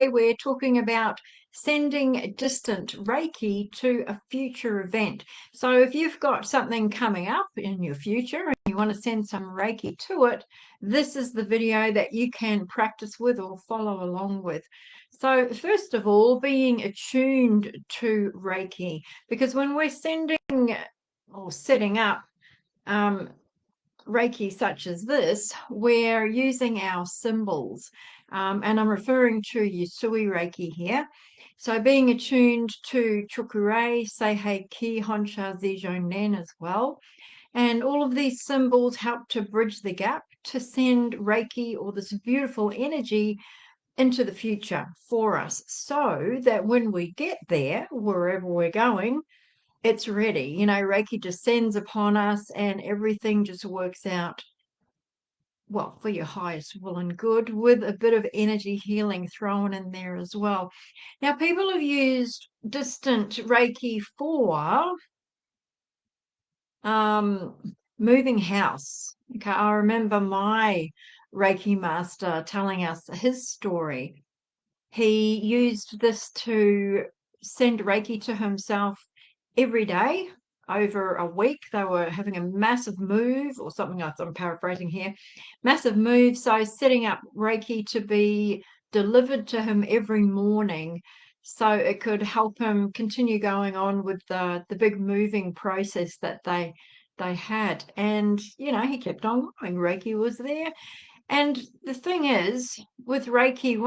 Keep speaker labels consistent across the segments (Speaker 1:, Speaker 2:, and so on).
Speaker 1: we're talking about sending distant Reiki to a future event. So if you've got something coming up in your future and you want to send some Reiki to it, this is the video that you can practice with or follow along with. So first of all, being attuned to Reiki, because when we're sending or setting up Reiki such as this, we're using our symbols. And I'm referring to Usui Reiki here. So being attuned to Chokurei, Seihei Ki, Honsha, Zijo Nen as well. And all of these symbols help to bridge the gap to send Reiki or this beautiful energy into the future for us, so that when we get there, wherever we're going, it's ready. You know, Reiki descends upon us and everything just works out, well, for your highest will and good, with a bit of energy healing thrown in there as well. Now, people have used distant Reiki for moving house. Okay, I remember my Reiki master telling us his story. He used this to send Reiki to himself every day over a week. They were having a massive move or something else. I'm paraphrasing here. Massive move. So setting up Reiki to be delivered to him every morning, so it could help him continue going on with the big moving process that they had. And, you know, he kept on going. Reiki was there. And the thing is, with Reiki,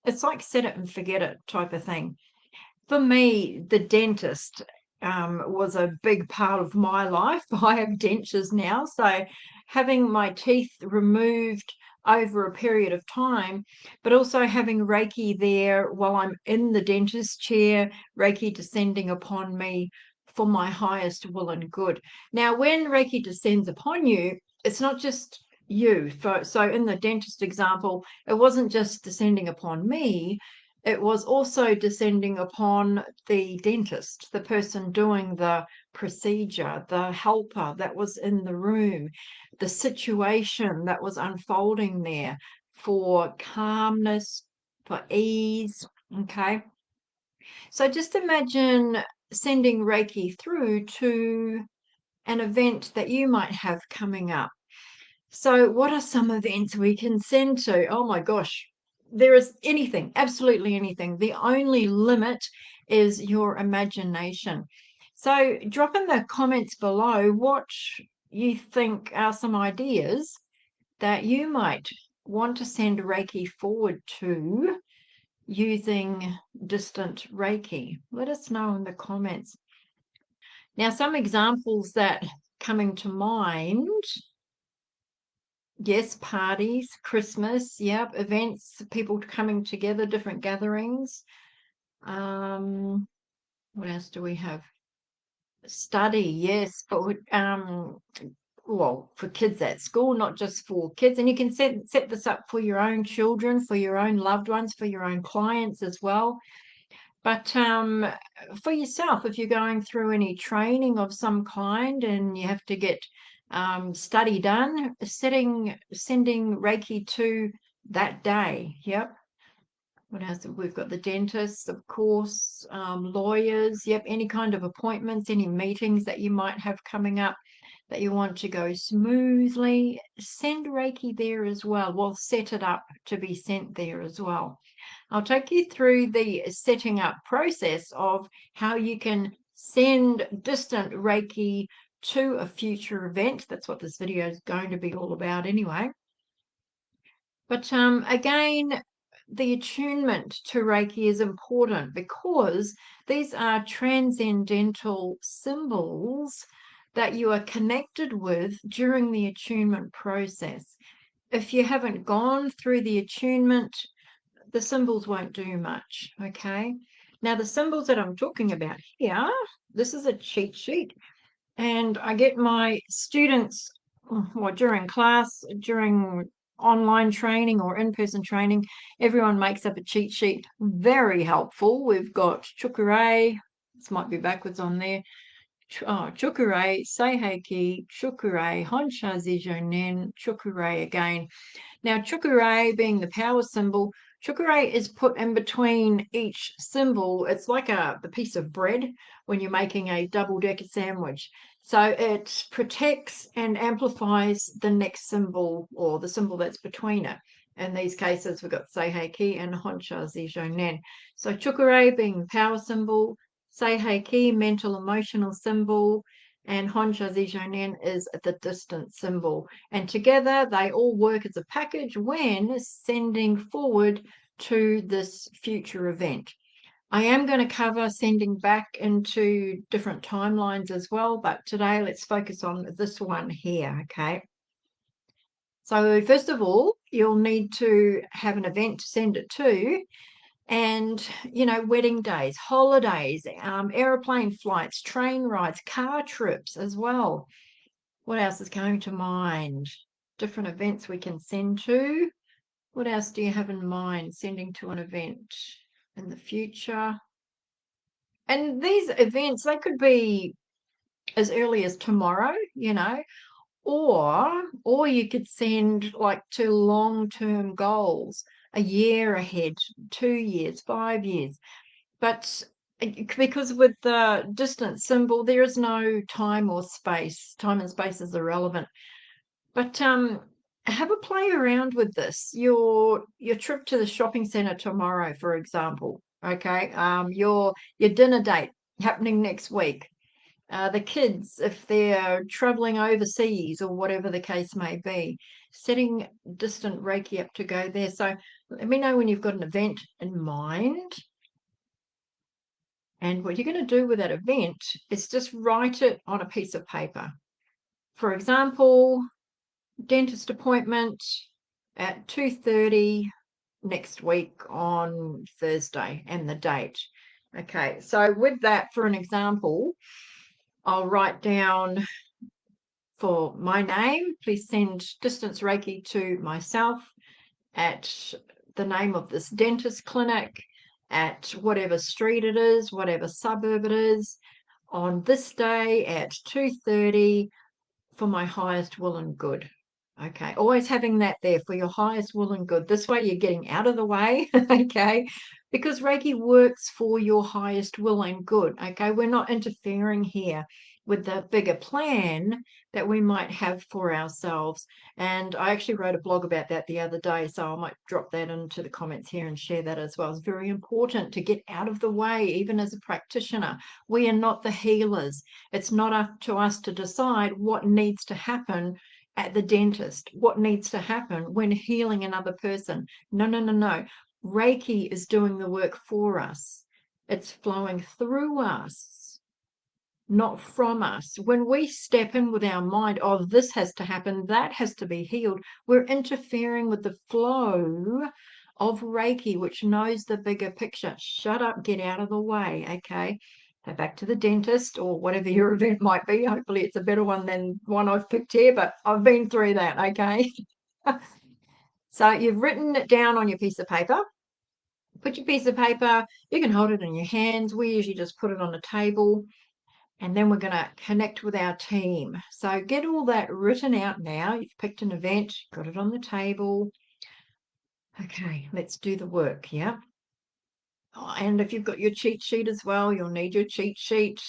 Speaker 1: it's like set it and forget it type of thing. For me, the dentist was a big part of my life. I have dentures now, so having my teeth removed over a period of time, but also having Reiki there while I'm in the dentist chair, Reiki descending upon me for my highest will and good. Now, when Reiki descends upon you, it's not just you. So in the dentist example, it wasn't just descending upon me, it was also descending upon the dentist, the person doing the procedure, the helper that was in the room, the situation that was unfolding there for calmness, for ease. Okay. So just imagine sending Reiki through to an event that you might have coming up. So what are some events we can send to? Oh my gosh, there is anything, absolutely anything. The only limit is your imagination. So drop in the comments below what you think are some ideas that you might want to send Reiki forward to using distant Reiki. Let us know in the comments. Now, some examples that coming to mind. Yes, parties, Christmas, yep, events, people coming together, different gatherings. What else do we have? Study, yes, but well, for kids at school, not just for kids. And you can set this up for your own children, for your own loved ones, for your own clients as well. But for yourself, if you're going through any training of some kind and you have to get study done, sending Reiki to that day. Yep. What else? We've got the dentists, of course, lawyers. Yep. Any kind of appointments, any meetings that you might have coming up that you want to go smoothly, send Reiki there as well. Well, set it up to be sent there as well. I'll take you through the setting up process of how you can send distant Reiki to a future event. That's what this video is going to be all about anyway. But again, the attunement to Reiki is important because these are transcendental symbols that you are connected with during the attunement process. If you haven't gone through the attunement, the symbols won't do much, okay? Now, the symbols that I'm talking about here, this is a cheat sheet, and I get my students, well, during class, during online training or in-person training, everyone makes up a cheat sheet. Very helpful. We've got Chokurei, this might be backwards on there, Chokurei, Seihei Ki, Chokurei, Honsha Zijo Nen, Chokurei again. Now, Chokurei being the power symbol, Chukure is put in between each symbol. It's like the piece of bread when you're making a double-decker sandwich. So it protects and amplifies the next symbol or the symbol that's between it. In these cases, we've got Seihei-ki and Honsha Zijonen. So Chukure being the power symbol, Seihei-ki, mental emotional symbol, and Honsha Zijonen is the distance symbol. And together they all work as a package when sending forward to this future event. I am going to cover sending back into different timelines as well, but today let's focus on this one here, okay? So first of all, you'll need to have an event to send it to, and wedding days, holidays, airplane flights, train rides, car trips as well. What else is coming to mind? Different events we can send to. What else do you have in mind sending to an event in the future? And these events, they could be as early as tomorrow, or you could send like to long-term goals, a year ahead, 2 years, 5 years. But because with the distance symbol, there is no time or space. Time and space is irrelevant. But have a play around with this. Your trip to the shopping center tomorrow, for example. Okay. Your dinner date happening next week. The kids, if they're traveling overseas or whatever the case may be, setting distant Reiki up to go there. So let me know when you've got an event in mind. And what you're going to do with that event is just write it on a piece of paper. For example, dentist appointment at 2:30 next week on Thursday and the date. Okay, so with that, for an example, I'll write down for my name, please send distance Reiki to myself at the name of this dentist clinic at whatever street it is, whatever suburb it is, on this day at 2:30 for my highest will and good. Okay, always having that there for your highest will and good. This way you're getting out of the way, okay? Because Reiki works for your highest will and good, okay? We're not interfering here with the bigger plan that we might have for ourselves. And I actually wrote a blog about that the other day, so I might drop that into the comments here and share that as well. It's very important to get out of the way, even as a practitioner. We are not the healers. It's not up to us to decide what needs to happen at the dentist, what needs to happen when healing another person. No, no, no, no. Reiki is doing the work for us. It's flowing through us, not from us. When we step in with our mind, oh, this has to happen, that has to be healed, we're interfering with the flow of Reiki, which knows the bigger picture. Shut up, get out of the way, okay? Go back to the dentist or whatever your event might be. Hopefully it's a better one than one I've picked here, but I've been through that, okay? So you've written it down on your piece of paper. Put your piece of paper, you can hold it in your hands. We usually just put it on a table, and then we're going to connect with our team. So get all that written out now. You've picked an event, got it on the table. Okay, let's do the work, yeah? Oh, and if you've got your cheat sheet as well, you'll need your cheat sheet.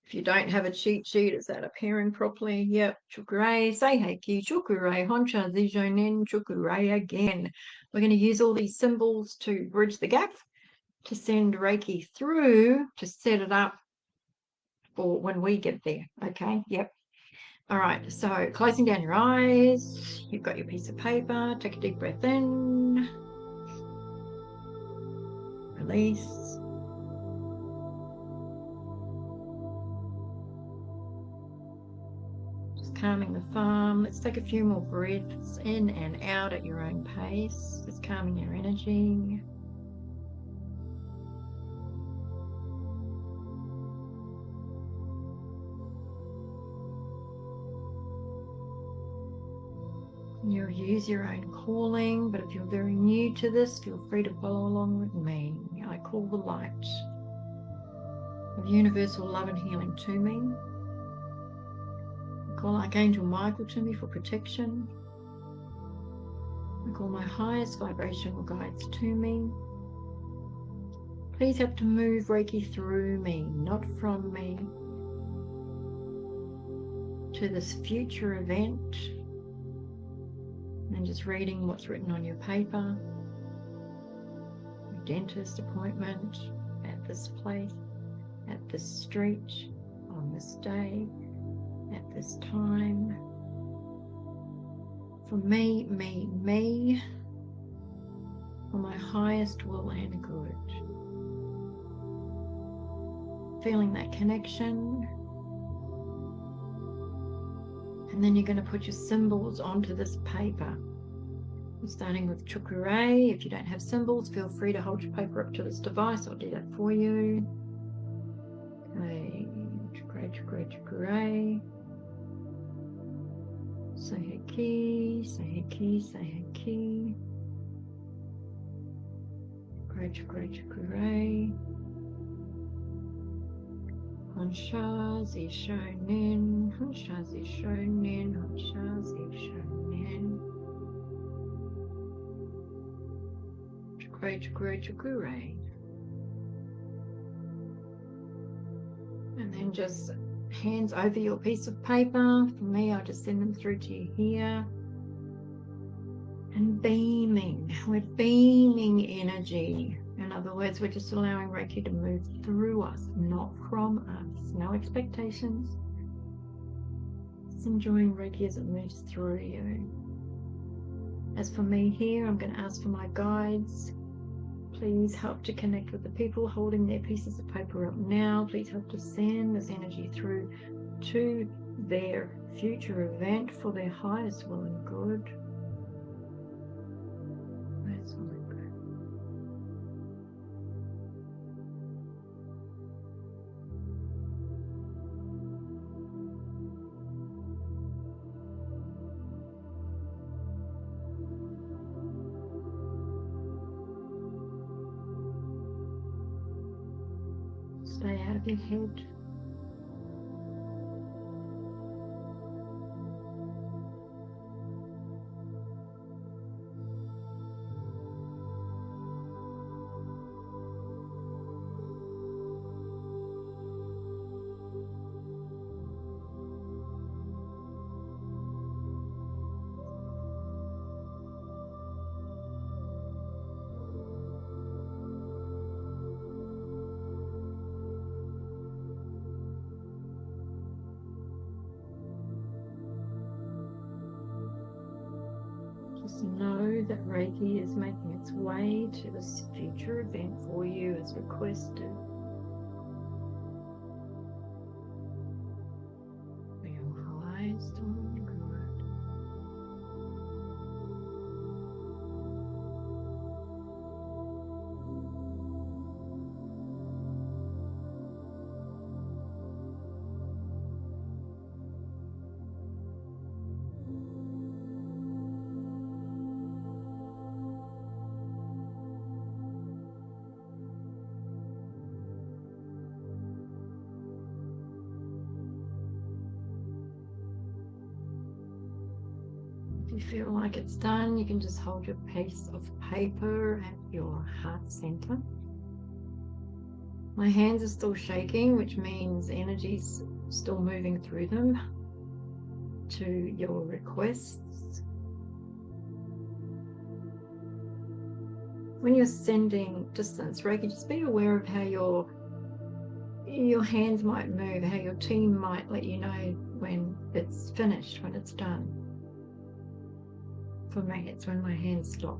Speaker 1: If you don't have a cheat sheet, is that appearing properly? Yep. Chukure, Seihei-ki, Chukure, Honsha, Zijonen, Chukure again. We're going to use all these symbols to bridge the gap, to send Reiki through, to set it up for when we get there. Okay, yep. All right, so closing down your eyes, you've got your piece of paper, take a deep breath in, release. Just calming the thumb. Let's take a few more breaths in and out at your own pace, just calming your energy. You'll use your own calling, but if you're very new to this, feel free to follow along with me. I call the light of universal love and healing to me. I call Archangel Michael to me for protection. I call my highest vibrational guides to me. Please help to move Reiki through me, not from me, to this future event. And just reading what's written on your paper. Your dentist appointment at this place, at this street, on this day, at this time. For me, for my highest will and good. Feeling that connection. And then you're going to put your symbols onto this paper. I'm starting with Chukure. If you don't have symbols, feel free to hold your paper up to this device. I'll do that for you. Okay, Chukure. Saheki. Chukure. Hansha Zishonin. Chukure. And then just hands over your piece of paper. For me, I'll just send them through to you here. And beaming. We're beaming energy. In other words, we're just allowing Reiki to move through us, not from us. No expectations. Just enjoying Reiki as it moves through you. As for me here, I'm going to ask for my guides. Please help to connect with the people holding their pieces of paper up now. Please help to send this energy through to their future event for their highest will and good. That's all I'm good. Stay out of your head. Just know that Reiki is making its way to this future event for you as requested. For your highest and good. If you feel like it's done, you can just hold your piece of paper at your heart center. My hands are still shaking, which means energy's still moving through them to your requests. When you're sending distance Reiki, just be aware of how your hands might move, how your team might let you know when it's finished, when it's done. For me, it's when my hands stop.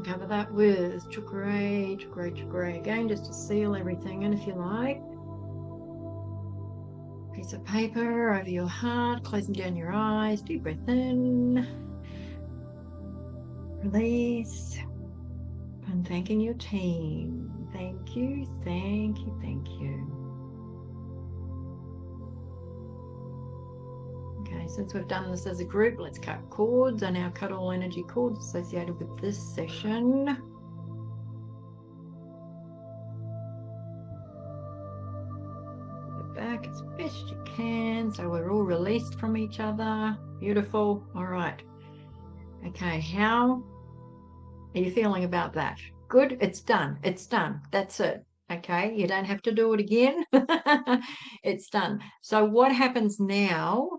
Speaker 1: Cover that with Chukure again, just to seal everything in if you like. Piece of paper over your heart, closing down your eyes, deep breath in, release, and thanking your team. Thank you. since we've done this as a group, let's cut cords. I now cut all energy cords associated with this session. Back as best you can, so we're all released from each other. Beautiful. All right. Okay, how are you feeling about that? Good. It's done. It's done. That's it. Okay, you don't have to do it again. It's done. So what happens now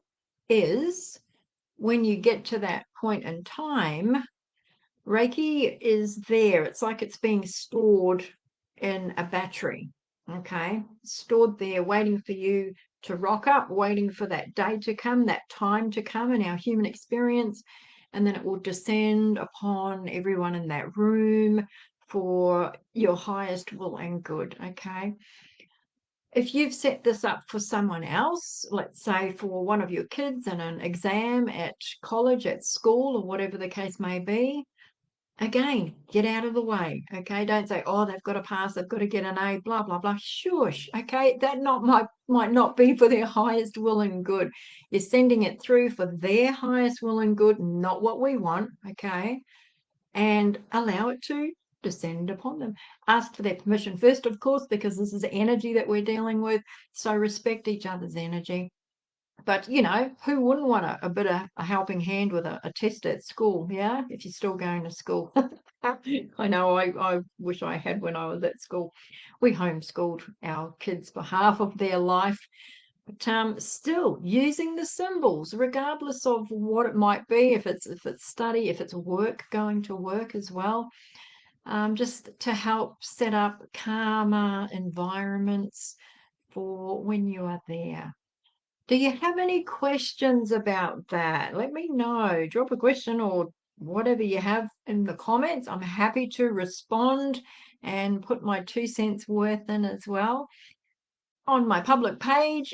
Speaker 1: is when you get to that point in time, Reiki is there. It's like it's being stored in a battery, okay? Stored there, waiting for you to rock up, waiting for that day to come, that time to come in our human experience. And then it will descend upon everyone in that room for your highest will and good, okay? If you've set this up for someone else, let's say for one of your kids in an exam at college, at school, or whatever the case may be, again, get out of the way, okay? Don't say, oh, they've got to pass, they've got to get an A, blah, blah, blah. Shush, okay? That might not be for their highest will and good. You're sending it through for their highest will and good, not what we want, okay? And allow it to descend upon them. Ask for their permission first, of course, because this is energy that we're dealing with. So respect each other's energy. But, you know, who wouldn't want a bit of a helping hand with a test at school, yeah, if you're still going to school? I know I wish I had when I was at school. We homeschooled our kids for half of their life. But still using the symbols, regardless of what it might be, if it's study, if it's work, going to work as well, just to help set up calmer environments for when you are there. Do you have any questions about that? Let me know. Drop a question or whatever you have in the comments. I'm happy to respond and put my 2 cents worth in as well. On my public page,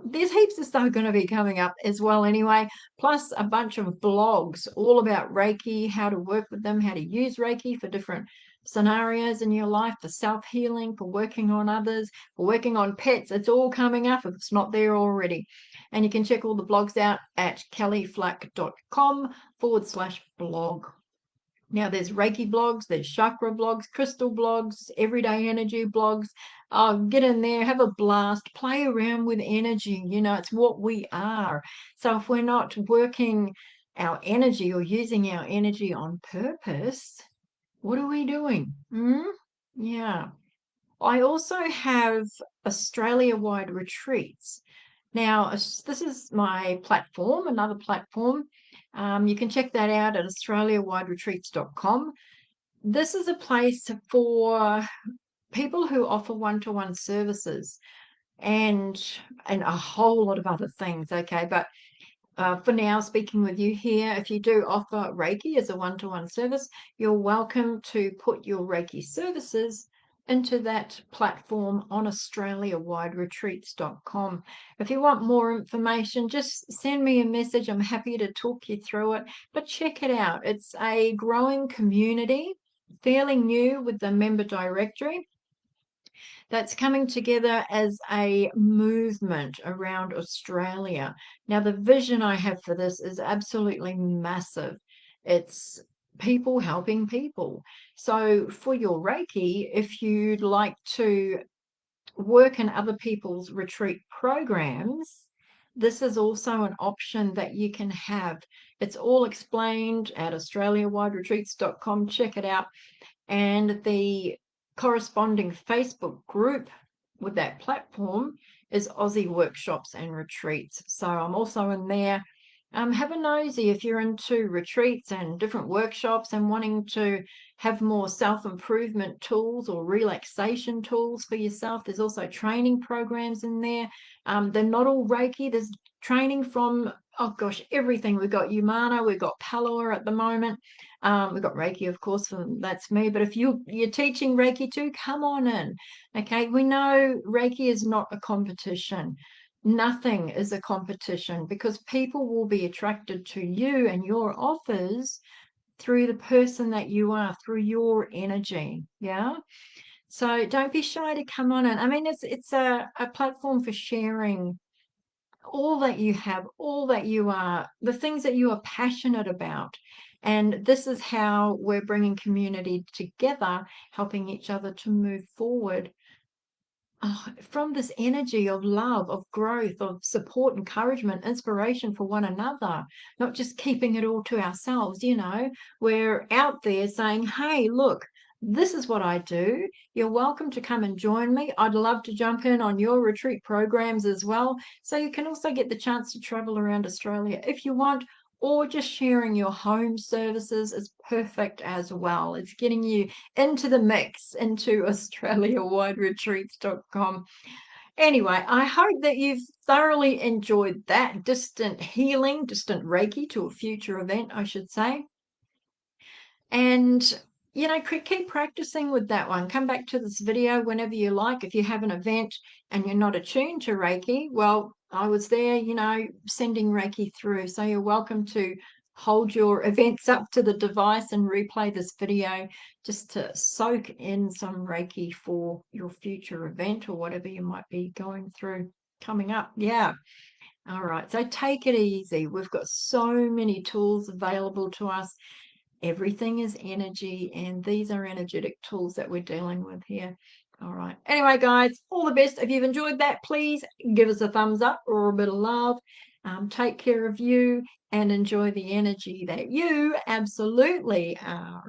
Speaker 1: there's heaps of stuff going to be coming up as well anyway, plus a bunch of blogs all about Reiki, how to work with them, how to use Reiki for different scenarios in your life, for self-healing, for working on others, for working on pets. It's all coming up if it's not there already. And you can check all the blogs out at kellyflack.com/blog. Now there's Reiki blogs, there's chakra blogs, crystal blogs, everyday energy blogs. Get in there, have a blast, play around with energy. You know, it's what we are. So if we're not working our energy or using our energy on purpose, what are we doing? Yeah. I also have Australia-wide retreats. Now, this is my platform, another platform. You can check that out at australiawideretreats.com. This is a place for people who offer one-to-one services and a whole lot of other things, okay? But for now, speaking with you here, if you do offer Reiki as a one-to-one service, you're welcome to put your Reiki services into that platform on australiawideretreats.com. If you want more information, just send me a message. I'm happy to talk you through it, but check it out. It's a growing community, fairly new with the member directory, that's coming together as a movement around Australia. Now, the vision I have for this is absolutely massive. It's people helping people. So for your Reiki, if you'd like to work in other people's retreat programs, this is also an option that you can have. It's all explained at australiawideretreats.com. Check it out. And the corresponding Facebook group with that platform is Aussie Workshops and Retreats. So I'm also in there. Have a nosy if you're into retreats and different workshops and wanting to have more self-improvement tools or relaxation tools for yourself. There's also training programs in there. They're not all Reiki. There's training from, oh gosh, everything. We've got Humana, we've got Paloa at the moment. We've got Reiki, of course, that's me. But if you're teaching Reiki too, come on in. Okay, we know Reiki is not a competition. Nothing is a competition because people will be attracted to you and your offers through the person that you are, through your energy. Yeah. So don't be shy to come on in. I mean, it's a platform for sharing all that you have, all that you are, the things that you are passionate about. And this is how we're bringing community together, helping each other to move forward from this energy of love, of growth, of support, encouragement, inspiration for one another, not just keeping it all to ourselves. We're out there saying, hey, look, this is what I do. You're welcome to come and join me. I'd love to jump in on your retreat programs as well. So you can also get the chance to travel around Australia if you want, or just sharing your home services is perfect as well. It's getting you into the mix into AustraliaWideRetreats.com. Anyway, I hope that you've thoroughly enjoyed that distant healing, distant Reiki to a future event, I should say. And keep practicing with that one. Come back to this video whenever you like. If you have an event and you're not attuned to Reiki, well, I was there, sending Reiki through. So you're welcome to hold your events up to the device and replay this video just to soak in some Reiki for your future event or whatever you might be going through coming up. Yeah. All right. So take it easy. We've got so many tools available to us. Everything is energy, and these are energetic tools that we're dealing with here. All right. Anyway, guys, all the best. If you've enjoyed that, please give us a thumbs up or a bit of love. Take care of you and enjoy the energy that you absolutely are.